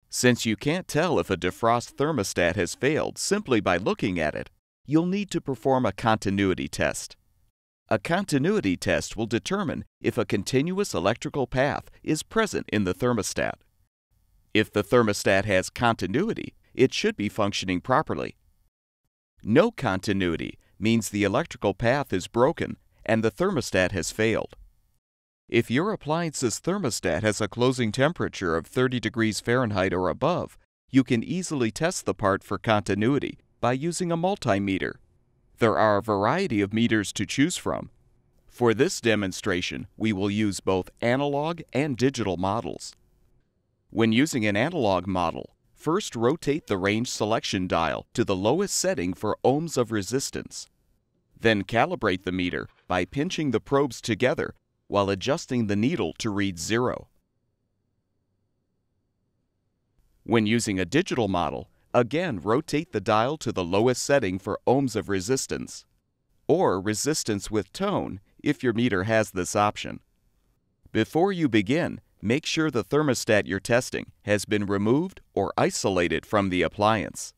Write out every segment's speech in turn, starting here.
Since you can't tell if a defrost thermostat has failed simply by looking at it, you'll need to perform a continuity test. A continuity test will determine if a continuous electrical path is present in the thermostat. If the thermostat has continuity, it should be functioning properly. No continuity means the electrical path is broken and the thermostat has failed. If your appliance's thermostat has a closing temperature of 30 degrees Fahrenheit or above, you can easily test the part for continuity by using a multimeter. There are a variety of meters to choose from. For this demonstration, we will use both analog and digital models. When using an analog model, first rotate the range selection dial to the lowest setting for ohms of resistance. Then calibrate the meter by pinching the probes together while adjusting the needle to read 0. When using a digital model, again rotate the dial to the lowest setting for ohms of resistance, or resistance with tone if your meter has this option. Before you begin, make sure the thermostat you're testing has been removed or isolated from the appliance.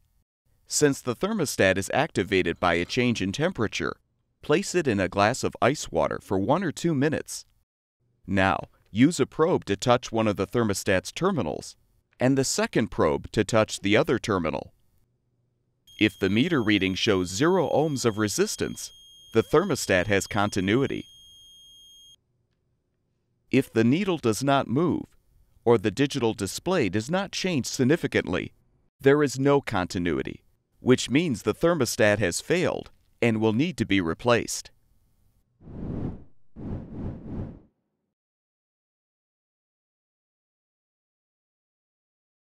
Since the thermostat is activated by a change in temperature, place it in a glass of ice water for 1 or 2 minutes. Now, use a probe to touch one of the thermostat's terminals, and the second probe to touch the other terminal. If the meter reading shows 0 ohms of resistance, the thermostat has continuity. If the needle does not move, or the digital display does not change significantly, there is no continuity, which means the thermostat has failed and will need to be replaced.